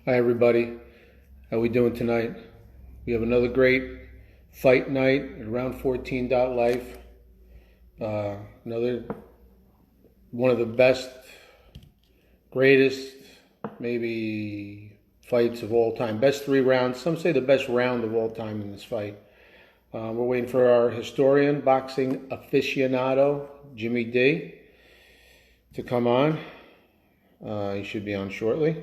Hi, everybody. How we doing tonight? We have another great fight night at Round 14 Life. Another one of the best, greatest, maybe fights of all time. Best 3 rounds. Some say the best round of all time in this fight. We're waiting for our historian, boxing aficionado, Jimmy D, to come on. He should be on shortly.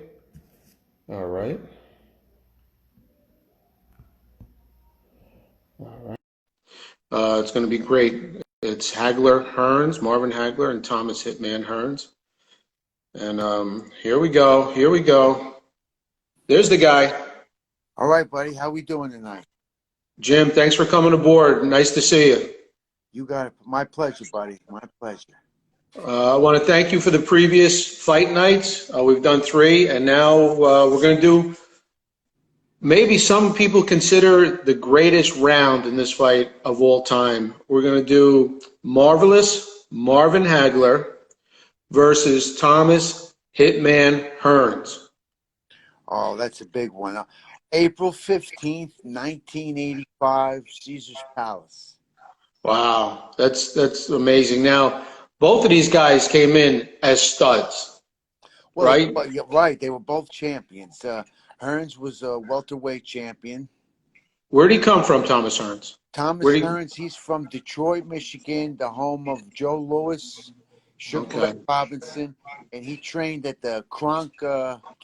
All right. All right. It's going to be great. It's Hagler, Hearns, Marvin Hagler, and Thomas Hitman Hearns. And here we go. Here we go. There's the guy. All right, buddy. How we doing tonight? Jim, thanks for coming aboard. Nice to see you. You got it. My pleasure, buddy. My pleasure. I want to thank you for the previous fight nights. We've done 3, and now we're going to do maybe some people consider the greatest round in this fight of all time. We're going to do Marvelous Marvin Hagler versus Thomas Hitman Hearns. Oh, that's a big one. April 15th, 1985, Caesar's Palace. Wow, that's amazing. Now, both of these guys came in as studs, Well, right? you're right. They were both champions. Hearns was a welterweight champion. Where'd he come from, Thomas Hearns? Thomas Hearns, he's from Detroit, Michigan, the home of Joe Louis, Sugar Ray Robinson, and he trained at the Kronk,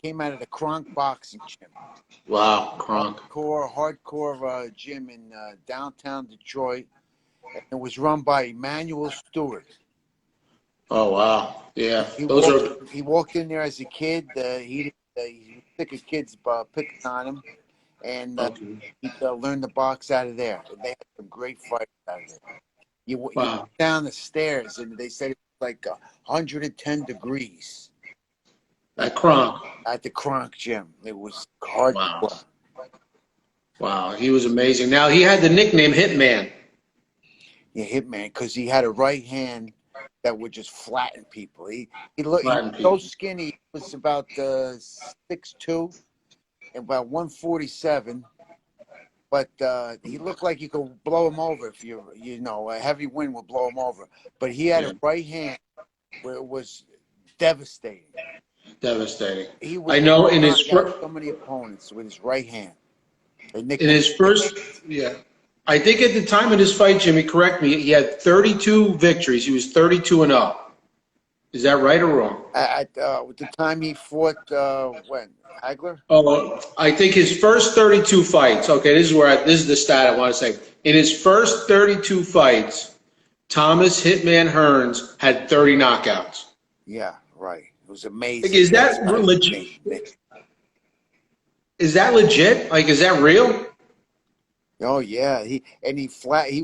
came out of the Kronk boxing gym. Wow, Kronk. Hardcore gym in downtown Detroit. And it was run by Emanuel Stewart. Oh, wow. Yeah, He walked in there as a kid. He was sick of kids picking on him, and he learned to box out of there. And they had some great fights out of there. You went down the stairs, and they said it was like 110 degrees. At Kronk. At the Kronk gym. It was hardcore. Wow, he was amazing. Now, he had the nickname Hitman. Yeah, Hitman, because he had a right hand that would just flatten people. He was so skinny. He was about 6'2", and about 147. But he looked like you could blow him over if you know a heavy wind would blow him over. But he had a right hand where it was devastating. Devastating. He was I know in his first so many opponents with his right hand. In his first, I think at the time of this fight, Jimmy, correct me, he had 32 victories. He was 32-0. Is that right or wrong? At the time he fought, when? Hagler? Oh, I think his first 32 fights. Okay, this is the stat I want to say. In his first 32 fights, Thomas Hitman Hearns had 30 knockouts. Yeah, right. It was amazing. Like, is that legit? Is that legit? Like, is that real? Oh yeah, he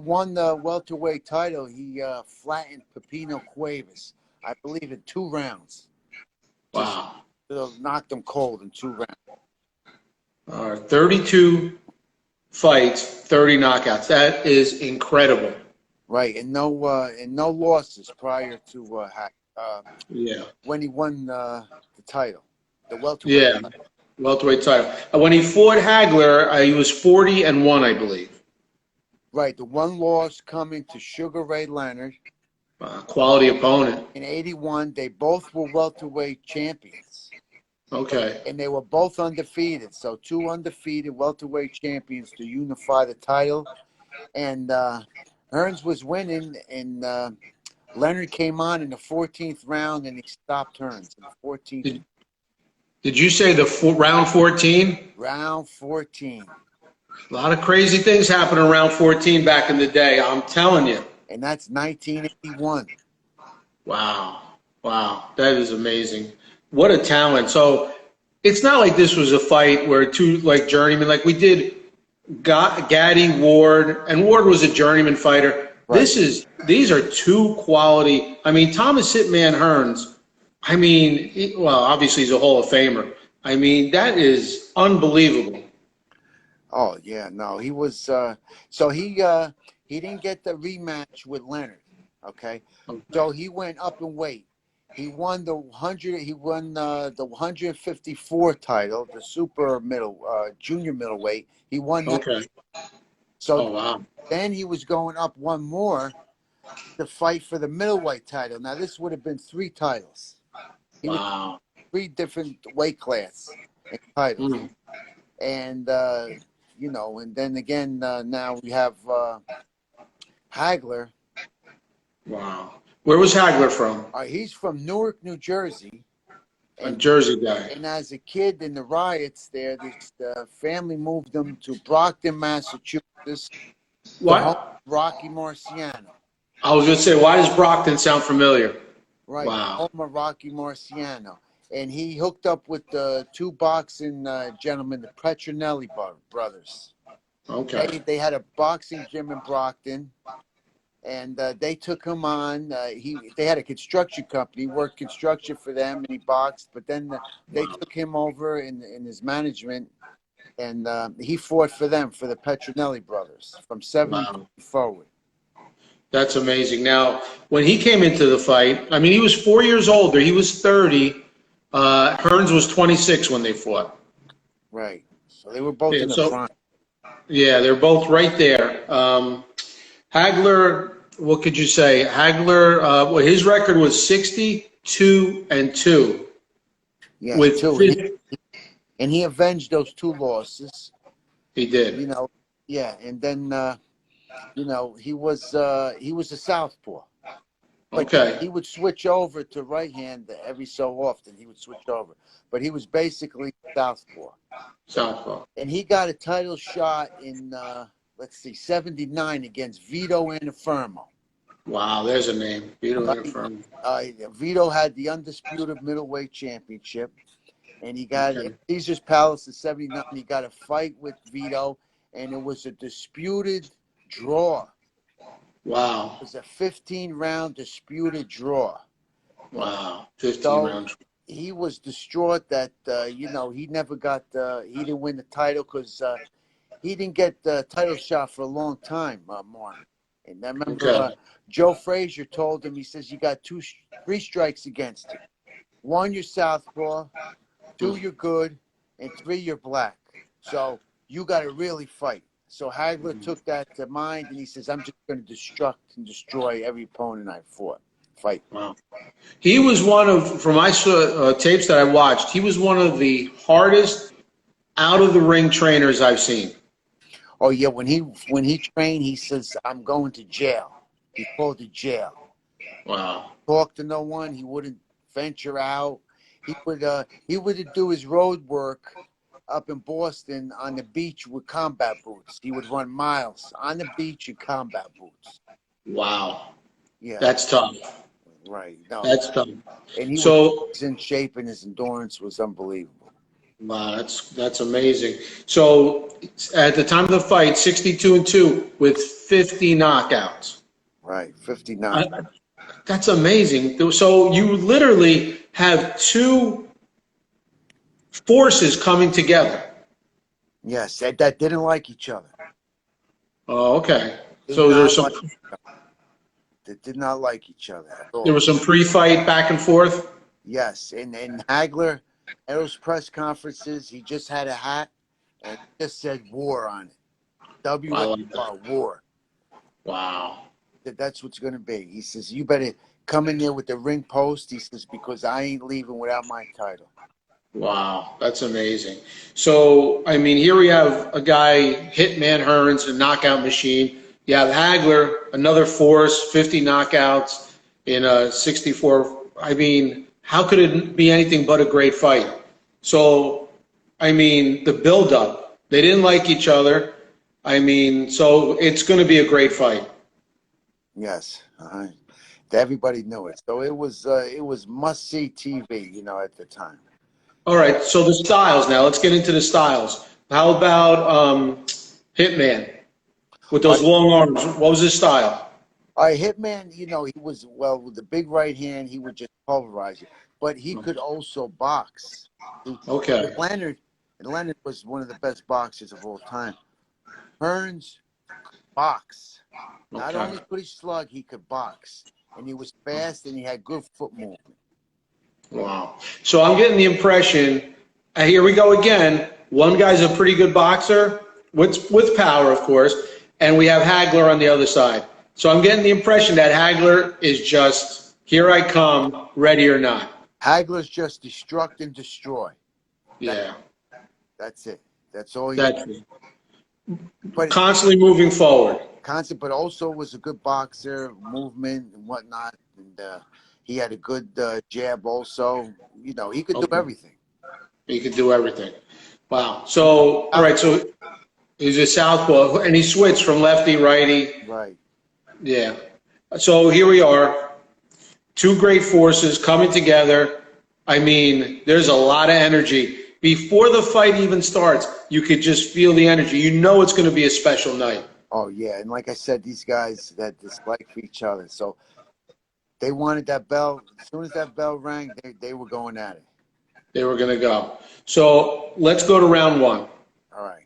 won the welterweight title. He flattened Pepino Cuevas, I believe, in 2 rounds. Wow. Just knocked him cold in 2 rounds. 32 fights, 30 knockouts. That is incredible. Right, and no losses prior to when he won the title, the welterweight title. Welterweight title. When he fought Hagler, he was 40-1, I believe. Right, the one loss coming to Sugar Ray Leonard. Quality opponent. In 81, they both were welterweight champions. Okay. And they were both undefeated. So 2 undefeated welterweight champions to unify the title. And Hearns was winning, and Leonard came on in the 14th round, and he stopped Hearns in the 14th. Did you say round 14? Round 14. A lot of crazy things happened around 14 back in the day, I'm telling you. And that's 1981. Wow. Wow. That is amazing. What a talent. So it's not like this was a fight where 2 journeymen, like we did Gaddy, Ward, and Ward was a journeyman fighter. Right. These are 2 quality. I mean, Thomas Hitman Hearns, I mean, obviously he's a Hall of Famer. I mean, that is unbelievable. Oh yeah, no, he was. So he didn't get the rematch with Leonard. Okay, so he went up in weight. He won the 100. He won the 154 title, the super junior middleweight. He won that. Okay. So Oh, wow. then he was going up one more to fight for the middleweight title. Now this would have been 3 titles. He was Wow. 3 different weight class and titles, Mm. and and then again now we have Hagler. Wow. Where was Hagler from? He's from Newark, New Jersey. A Jersey guy. And as a kid in the riots there, the family moved him to Brockton, Massachusetts. What? Rocky Marciano. I was going to say, why does Brockton sound familiar? Right. Wow. Home of Rocky Marciano. And he hooked up with the 2 boxing gentlemen, the Petronelli brothers. Okay. They had a boxing gym in Brockton. And they took him on. They had a construction company. He worked construction for them, and he boxed. But then they took him over in his management, and he fought for them, for the Petronelli brothers, from 70 forward. That's amazing. Now, when he came into the fight, I mean, he was 4 years older. He was 30. Hearns was 26 when they fought. Right. So they were both in the prime. Yeah, they're both right there. Hagler, what could you say? Hagler, well, his record was 62-2. Yeah, with 2. And he avenged those 2 losses. He did. Yeah, and then he was a southpaw. But Okay. he would switch over to right hand every so often. He would switch over, but he was basically southpaw. Southpaw. And he got a title shot in 79 against Vito Antuofermo. Wow, there's a name. Vito Antuofermo. Vito had the undisputed middleweight championship, and he got at Caesar's Palace in 79. He got a fight with Vito, and it was a disputed draw. Wow. It was a 15-round disputed draw. Wow, 15 rounds. He was distraught that he never got he didn't win the title because he didn't get the title shot for a long time, Marvin. And I remember Joe Frazier told him, he says, you got 3 strikes against you. 1, you're southpaw. 2, you're good. And 3, you're black. So you got to really fight. So Hagler took that to mind, and he says, I'm just going to destruct and destroy every opponent I fight. Wow. He was one of, from my tapes that I watched, he was one of the hardest out-of-the-ring trainers I've seen. Oh, yeah, when he trained, he says, I'm going to jail. He called it jail. Wow. Talk to no one. He wouldn't venture out. He would do his road work up in Boston on the beach with combat boots. He would run miles on the beach in combat boots. Wow. Yeah. That's tough. Right. No. That's tough. And he was in shape, and his endurance was unbelievable. Wow, that's amazing. So at the time of the fight, 62-2 with 50 knockouts. Right, 59. That's amazing. So you literally have 2 forces coming together. Yes, that didn't like each other. Oh, okay. So there's some. They did not like each other at all. There was some pre-fight back and forth. Yes, and Hagler at those press conferences, he just had a hat and just said war on it. War. Wow. That's what's going to be. He says, you better come in there with the ring post. He says, because I ain't leaving without my title. Wow, that's amazing. So, I mean, here we have a guy, Hitman Hearns, a knockout machine. You have Hagler, another force, 50 knockouts in a 64. I mean, how could it be anything but a great fight? So, I mean, the build-up, they didn't like each other. I mean, so it's going to be a great fight. Yes, everybody knew it. So it was must-see TV, at the time. All right, so the styles now. Let's get into the styles. How about Hitman with those long arms? What was his style? Hitman, he was, with the big right hand, he would just pulverize you. But he could also box. Okay. Leonard was one of the best boxers of all time. Hearns box. Not only could he slug, he could box. And he was fast, and he had good foot movement. Wow. So I'm getting the impression, here we go again. One guy's a pretty good boxer with power, of course, and we have Hagler on the other side. So I'm getting the impression that Hagler is just, here I come, ready or not. Hagler's just destruct and destroy. Yeah. That's it. That's all he That's But constantly moving forward. constant, but also was a good boxer, movement and whatnot. And he had a good jab also. You know, he could do everything. He could do everything. Wow. So, all right, so he's a southpaw, and he switched from lefty, righty. Right. Yeah. So here we are, two great forces coming together. I mean, there's a lot of energy. Before the fight even starts, you could just feel the energy. You know it's going to be a special night. Oh, yeah. And like I said, these guys had dislike for each other. So they wanted that bell. As soon as that bell rang, they were going at it. They were going to go. So let's go to round one. All right.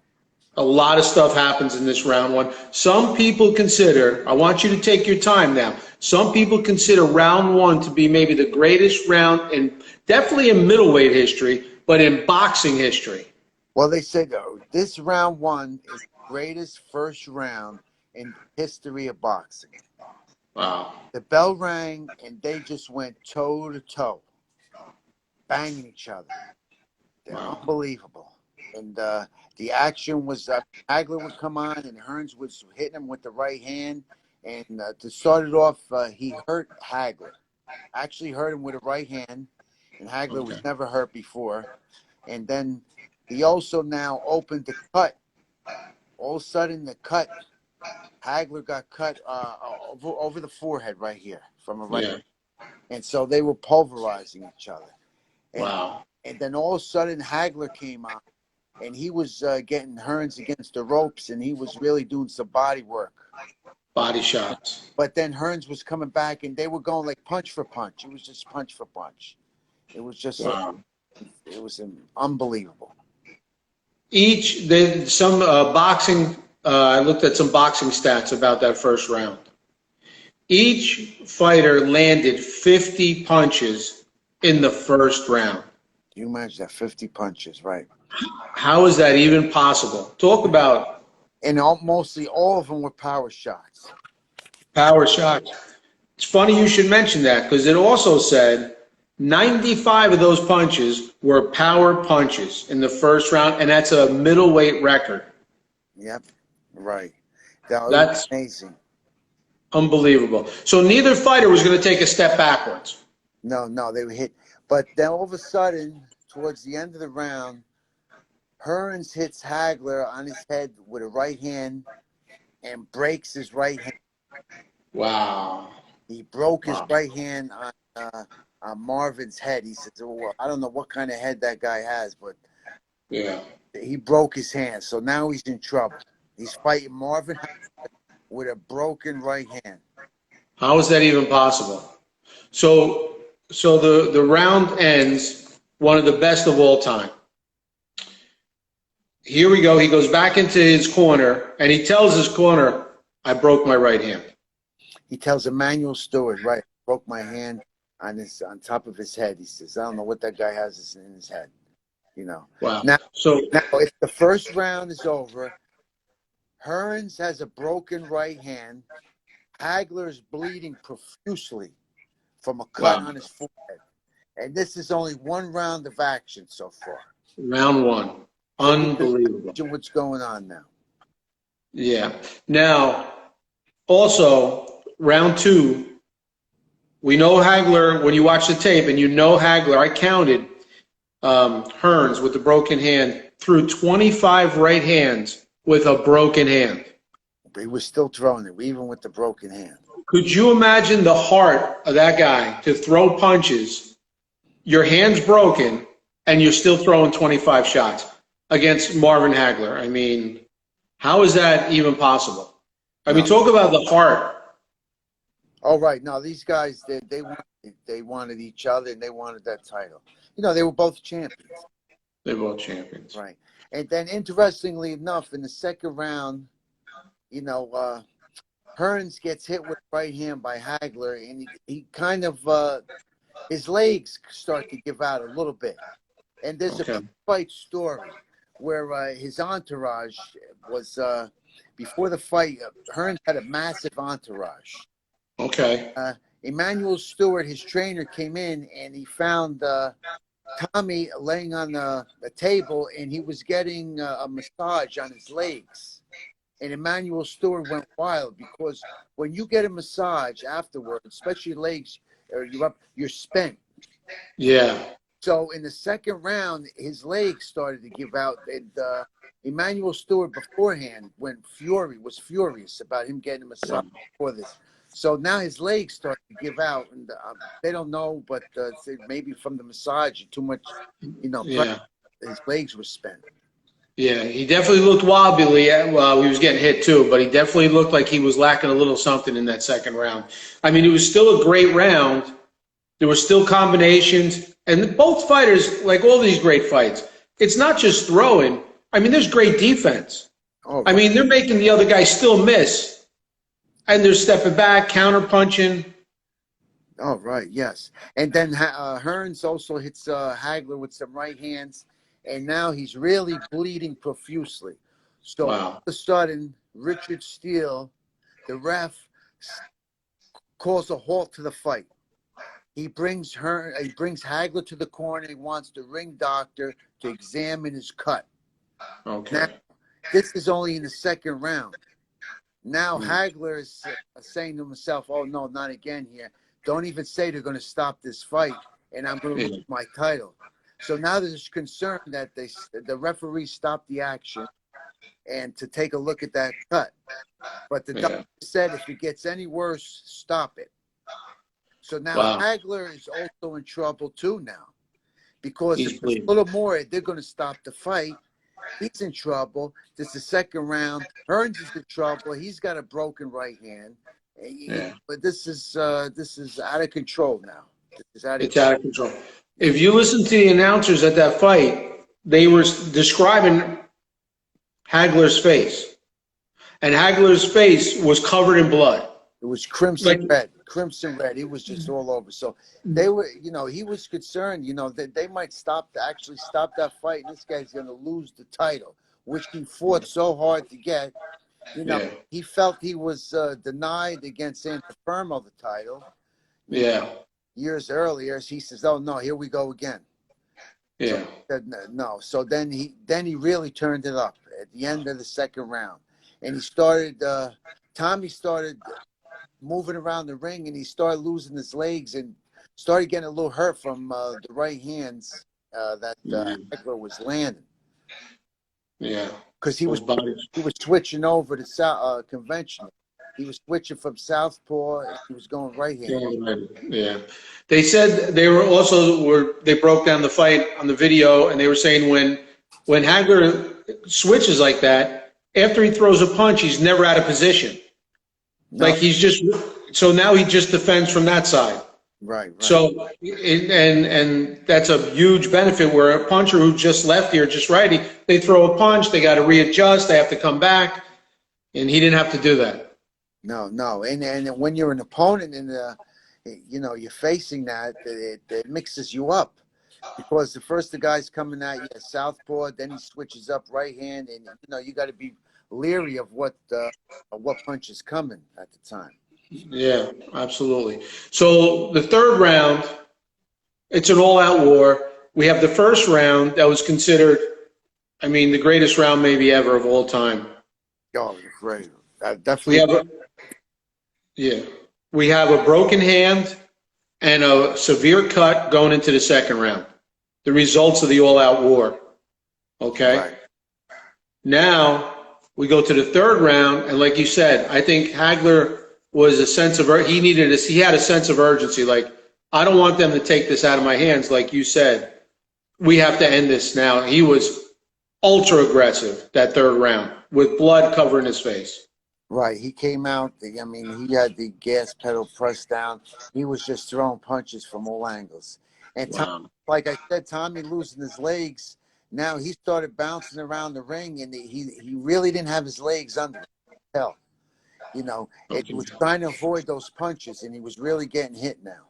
A lot of stuff happens in this round one. Some people consider, I want you to take your time now. Some people consider round one to be maybe the greatest round in, definitely in middleweight history, but in boxing history. Well, they said this round one is the greatest first round in the history of boxing. Wow. The bell rang, and they just went toe to toe, banging each other. They're unbelievable. And the action was Hagler would come on, and Hearns was hitting him with the right hand. And to start it off, he hurt Hagler. Actually hurt him with a right hand, and Hagler was never hurt before. And then he also now opened the cut. All of a sudden, the cut, Hagler got cut over the forehead right here from a right hand. And so they were pulverizing each other. And, Wow. And then all of a sudden, Hagler came out, and he was getting Hearns against the ropes, and he was really doing some body work. Body shots. But then Hearns was coming back, and they were going like punch for punch. It was just punch for punch. It was just it was unbelievable. Some boxing, I looked at some boxing stats about that first round. Each fighter landed 50 punches in the first round. You imagine that, 50 punches, right? How is that even possible? Talk about. And mostly all of them were power shots. Power shots. It's funny you should mention that, because it also said 95 of those punches were power punches in the first round, and that's a middleweight record. Yep, right. That's That's amazing. Unbelievable. So neither fighter was going to take a step backwards. No, they were hit. But then all of a sudden, towards the end of the round, Hearns hits Hagler on his head with a right hand and breaks his right hand. Wow. He broke his right hand on Marvin's head. He says, well, I don't know what kind of head that guy has, but he broke his hand. So now he's in trouble. He's fighting Marvin Hagler with a broken right hand. How is that even possible? So the round ends, one of the best of all time. Here we go. He goes back into his corner, and he tells his corner, I broke my right hand. He tells Emmanuel Stewart, right, broke my hand on top of his head. He says, I don't know what that guy has in his head. You know. Wow. Now if the first round is over, Hearns has a broken right hand. Hagler is bleeding profusely from a cut on his forehead. And this is only one round of action so far. Round one. Unbelievable. What's going on now? Yeah. Now, also, round two, we know Hagler, when you watch the tape, and you know Hagler, I counted Hearns with the broken hand, threw 25 right hands with a broken hand. But he was still throwing it, even with the broken hand. Could you imagine the heart of that guy to throw punches, your hand's broken, and you're still throwing 25 shots against Marvin Hagler? I mean, how is that even possible? I mean, talk about the heart. Oh, right. No, these guys, they wanted each other, and they wanted that title. You know, they were both champions. They're both champions. Right. And then, interestingly enough, in the second round, you know, Hearns gets hit with right hand by Hagler, and he kind of his legs start to give out a little bit. And there's a fight story where his entourage was, before the fight, Hearns had a massive entourage. Okay. Emmanuel Stewart, his trainer, came in and he found Tommy laying on the table, and he was getting a massage on his legs. And Emmanuel Stewart went wild because when you get a massage afterward, especially legs, or you're spent. Yeah. So in the second round, his legs started to give out. And Emmanuel Stewart beforehand was furious about him getting a massage before this. So now his legs start to give out, and they don't know, but maybe from the massage, too much, Yeah. his legs were spent. Yeah, he definitely looked wobbly while he was getting hit too, but he definitely looked like he was lacking a little something in that second round. I mean, it was still a great round. There were still combinations, and both fighters, like all these great fights, it's not just throwing. I mean, there's great defense. Oh, right. I mean, they're making the other guy still miss, and they're stepping back, counter punching. Oh, right, yes. And then Hearns also hits Hagler with some right hands, and now he's really bleeding profusely. So all of a sudden, Richard Steele, the ref, calls a halt to the fight. He brings Hagler to the corner. He wants the ring doctor to examine his cut. Okay. Now, this is only in the second round. Now Hagler is saying to himself, "Oh no, not again here! Don't even say they're going to stop this fight, and I'm going to lose my title." So now there's concern that the referee stopped the action and to take a look at that cut. But the doctor said if it gets any worse, stop it. So now Hagler is also in trouble too now, because if it's a little more, they're going to stop the fight. He's in trouble. This is the second round. Hearns is in trouble. He's got a broken right hand. But this is out of control now. It's out of control. If you listen to the announcers at that fight, they were describing Hagler's face, and Hagler's face was covered in blood. It was crimson red. It was just all over. So they were, he was concerned, that they might stop that fight, and this guy's going to lose the title, which he fought so hard to get. He felt he was denied against Santafermo the title. Years earlier, he says, "Oh no, here we go again." So he said, no. So then he really turned it up at the end of the second round, and he started. Tommy started moving around the ring, and he started losing his legs and started getting a little hurt from the right hands that Hagler was landing. Yeah, because he was switching over to conventional. He was switching from southpaw, and he was going right hand. Yeah, they said they they broke down the fight on the video, and they were saying when Hagler switches like that, after he throws a punch, he's never out of position. No. Like so now he just defends from that side. Right. So, and that's a huge benefit where a puncher who just lefty or just righty, they throw a punch, they got to readjust, they have to come back, and he didn't have to do that. No. And when you're an opponent and you're facing that, it mixes you up, because the guy's coming at you southpaw, then he switches up right hand, and you got to be leery of what punch is coming at the time. Yeah, absolutely. So the third round, it's an all-out war. We have the first round that was considered, the greatest round maybe ever of all time. Oh, great. Definitely. We have a broken hand and a severe cut going into the second round. The results of the all-out war. Okay? Right. Now we go to the third round, and like you said, I think Hagler was a sense of he had a sense of urgency. Like, I don't want them to take this out of my hands. Like you said, we have to end this now. He was ultra aggressive that third round with blood covering his face. Right. He came out. He had the gas pedal pressed down. He was just throwing punches from all angles. And Tom, like I said, Tommy losing his legs. Now he started bouncing around the ring, and he really didn't have his legs under hell. He was trying to avoid those punches, and he was really getting hit now.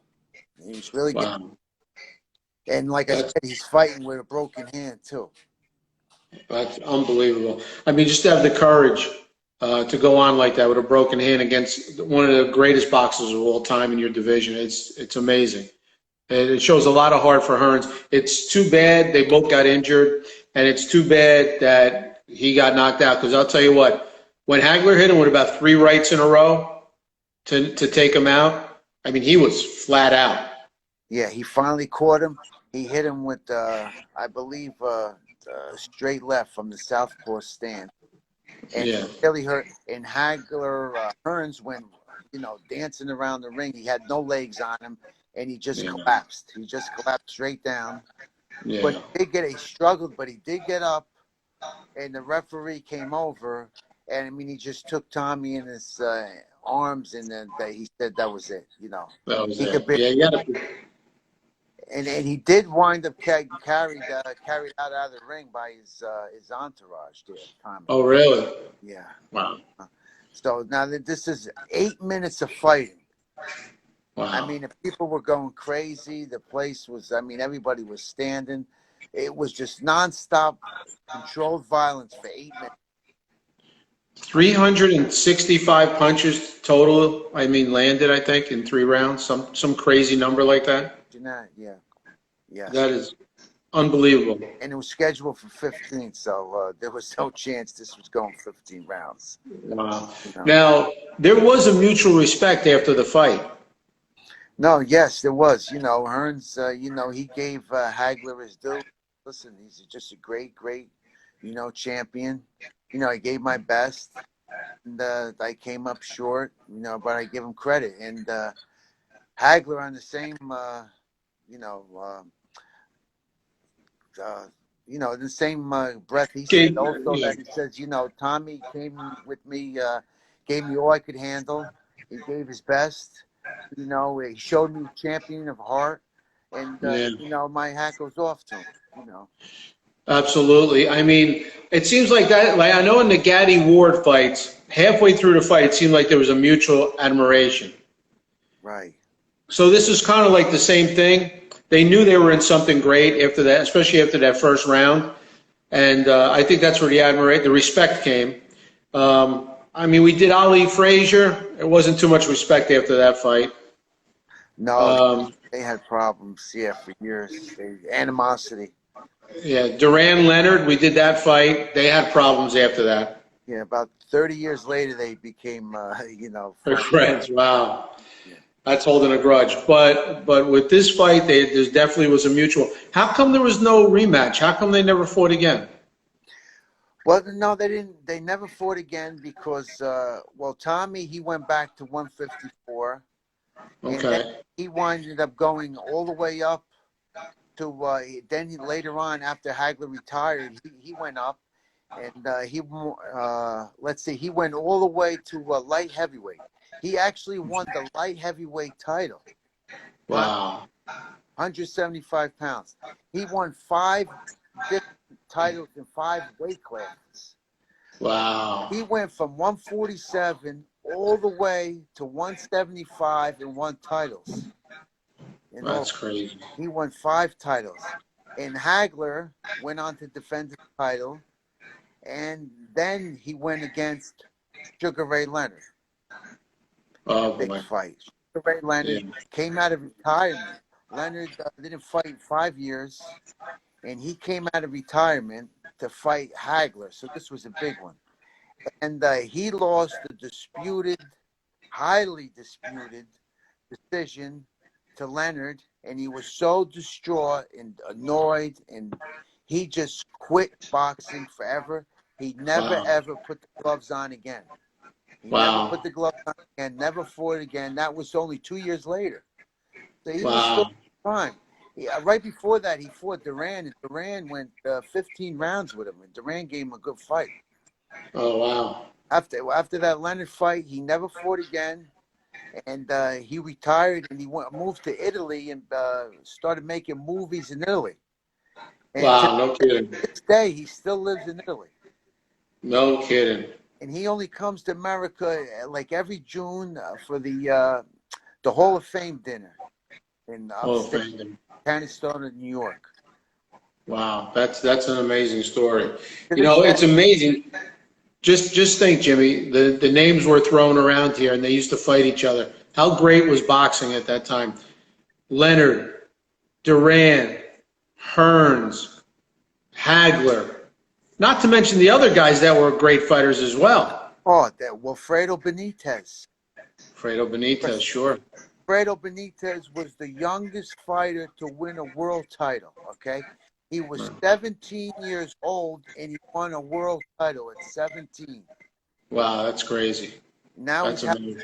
He was really good. Wow. And like I said, he's fighting with a broken hand too. That's unbelievable. I mean, just to have the courage to go on like that with a broken hand against one of the greatest boxers of all time in your division, it's amazing. And it shows a lot of heart for Hearns. It's too bad they both got injured, and it's too bad that he got knocked out. Because I'll tell you what, when Hagler hit him with about 3 rights in a row to take him out, I mean, he was flat out. Yeah, he finally caught him. He hit him with, I believe, straight left from the southpaw stand. And Yeah. it really hurt. And Hagler, Hearns went, dancing around the ring. He had no legs on him, and he just collapsed. He just collapsed straight down. Yeah. But he struggled, but he did get up, and the referee came over, and, I mean, he just took Tommy in his arms, and then he said that was it, That was he it. could Yeah, you got to. And he did wind up carried out of the ring by his entourage there, Tommy. Oh, really? Yeah. Wow. So now this is 8 minutes of fighting. Wow. I mean, if people were going crazy, the place was, I mean, everybody was standing. It was just nonstop controlled violence for 8 minutes. 365 punches total, I mean, landed, I think, in 3 rounds, some crazy number like that. Yeah. Yes. That is unbelievable. And it was scheduled for 15, so there was no chance this was going 15 rounds. Wow. Now, there was a mutual respect after the fight. No, yes, there was. Hearns, he gave Hagler his due. Listen, he's just a great, champion. I gave my best, and I came up short, but I give him credit. And Hagler on the same, in the same breath, he said also that he says, Tommy came with me, gave me all I could handle. He gave his best. He showed me champion of heart, and my hat goes off to him. Absolutely. I mean, it seems like that. Like I know in the Gaddy Ward fights, halfway through the fight, it seemed like there was a mutual admiration. Right. So this is kind of like the same thing. They knew they were in something great after that, especially after that first round, and I think that's where the respect came. I mean, we did Ali Frazier. It wasn't too much respect after that fight. No, they had problems, for years. Animosity. Yeah, Duran Leonard, we did that fight. They had problems after that. Yeah, about 30 years later, they became, friends. Wow. Yeah. That's holding a grudge. But with this fight, there definitely was a mutual. How come there was no rematch? How come they never fought again? Well, no, they didn't. They never fought again because, Tommy, he went back to 154. Okay. And then he winded up going all the way up to, later on, after Hagler retired, he went up. And he went all the way to light heavyweight. He actually won the light heavyweight title. Wow. 175 pounds. He won 5 different titles in 5 weight classes. Wow. He went from 147 all the way to 175 and won titles. That's crazy. He won 5 titles. And Hagler went on to defend the title. And then he went against Sugar Ray Leonard. Oh, big fight. Sugar Ray Leonard came out of retirement. Leonard didn't fight in 5 years, and he came out of retirement to fight Hagler. So this was a big one. And he lost the highly disputed decision to Leonard, and he was so distraught and annoyed, and he just quit boxing forever. He never, ever put the gloves on again. He never put the gloves on again, never fought again. That was only 2 years later. So he was still fine. Right before that, he fought Duran, and Duran went 15 rounds with him, and Duran gave him a good fight. Oh, wow. After that Leonard fight, he never fought again, and he retired, and he moved to Italy and started making movies in Italy. And no kidding. To this day, he still lives in Italy. No kidding. And he only comes to America like every June for the Hall of Fame dinner. in Hall of upstate Fame. Canastota, New York. Wow, that's an amazing story. To You this know, day, it's amazing. Just think, Jimmy, the names were thrown around here, and they used to fight each other. How great was boxing at that time? Leonard, Duran, Hearns, Hagler, not to mention the other guys that were great fighters as well. oh, that Wilfredo Benitez. Fredo Benitez, sure. Fredo Benitez was the youngest fighter to win a world title, okay? He was 17 years old, and he won a world title at 17. Wow, that's crazy. Now That's amazing.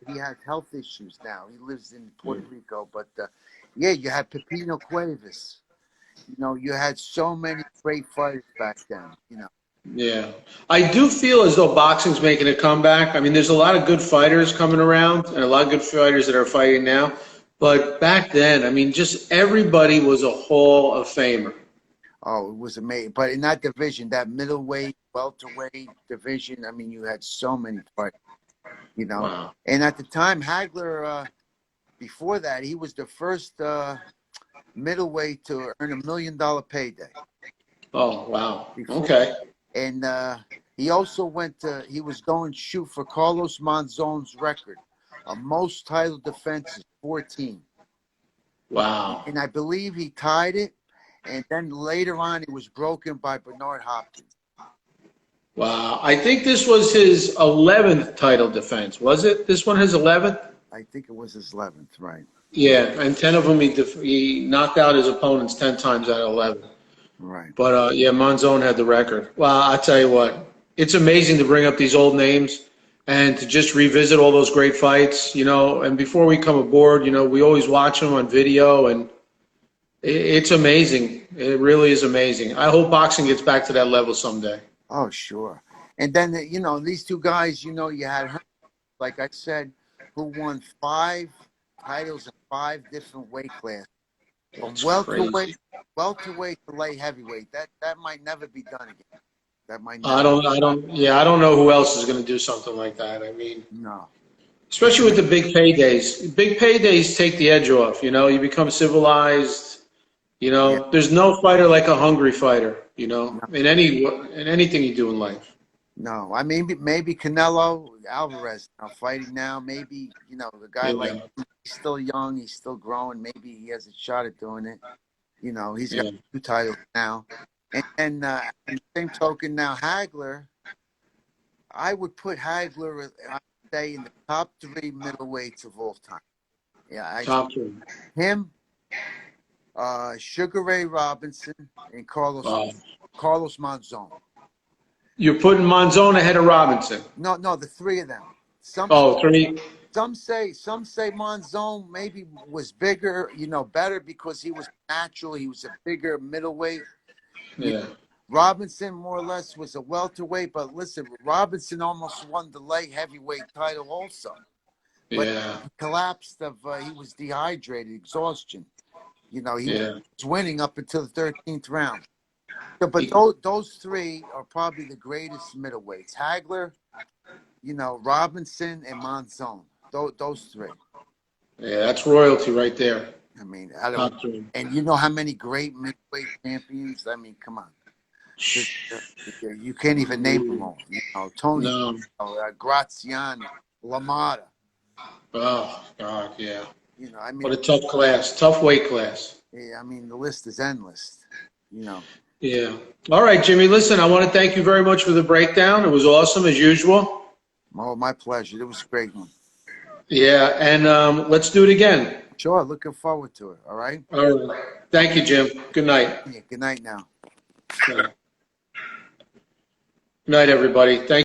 he has health issues now. He lives in Puerto Rico. But, yeah, you had Pepino Cuevas. You know, you had so many great fighters back then, you know. Yeah. I do feel as though boxing's making a comeback. I mean, there's a lot of good fighters coming around and a lot of good fighters that are fighting now. But back then, I mean, just everybody was a Hall of Famer. Oh, it was amazing. But in that division, that middleweight, welterweight division, I mean, you had so many fighters, you know. Wow. And at the time, Hagler, before that, he was the first middleweight to earn $1 million payday. Oh, wow. Before. Okay. And he also he was going to shoot for Carlos Monzon's record of most title defenses, 14. Wow. And I believe he tied it. And then later on, it was broken by Bernard Hopkins. Wow. I think this was his 11th title defense, was it? This one his 11th? I think it was his 11th, right? Yeah, and 10 of them he knocked out his opponents 10 times out of 11. Right. But, yeah, Monzon had the record. Well, I'll tell you what, it's amazing to bring up these old names and to just revisit all those great fights, you know. And before we come aboard, you know, we always watch them on video, and it's amazing. It really is amazing. I hope boxing gets back to that level someday. Oh, sure. And then, you know, these two guys, you know, you had Hearns, like I said, who won 5 titles in 5 different weight classes. From welterweight to light heavyweight. That might never be done again. That might never. I don't know who else is going to do something like that. I mean, No. especially with the big paydays. Big paydays take the edge off, you know. You become civilized. You know, Yeah. there's no fighter like a hungry fighter, you know, No. in anything you do in life. No. I mean, maybe Canelo Alvarez fighting now. Maybe, you know, the guy like he's still young, he's still growing. Maybe he has a shot at doing it. You know, he's got 2 titles now. And in the same token, now Hagler, I would put Hagler, I'd say, in the top 3 middleweights of all time. Yeah, Top 3. Him, Sugar Ray Robinson, and Carlos Monzon. You're putting Monzon ahead of Robinson. No, the 3 of them. 3. Some say Monzon maybe was bigger, you know, better because he was natural. He was a bigger middleweight. Yeah. Robinson more or less was a welterweight, but listen, Robinson almost won the light heavyweight title also. But he collapsed he was dehydrated, exhaustion. You know, he was winning up until the 13th round. So, but those 3 are probably the greatest middleweights. Hagler, you know, Robinson, and Monzon. Those 3. Yeah, that's royalty right there. I mean, and you know how many great middleweight champions? I mean, come on. You can't even name them all. You know, Tony, Graziano, LaMotta. Oh, God, yeah. You know, I mean, what a tough class, tough weight class. Yeah, I mean, the list is endless. You know. Yeah. All right, Jimmy, listen, I want to thank you very much for the breakdown. It was awesome, as usual. Oh, my pleasure. It was a great one. Yeah, and let's do it again. Sure, looking forward to it. All right? All right. Thank you, Jim. Good night. Yeah, good night now. Good night, everybody. Thank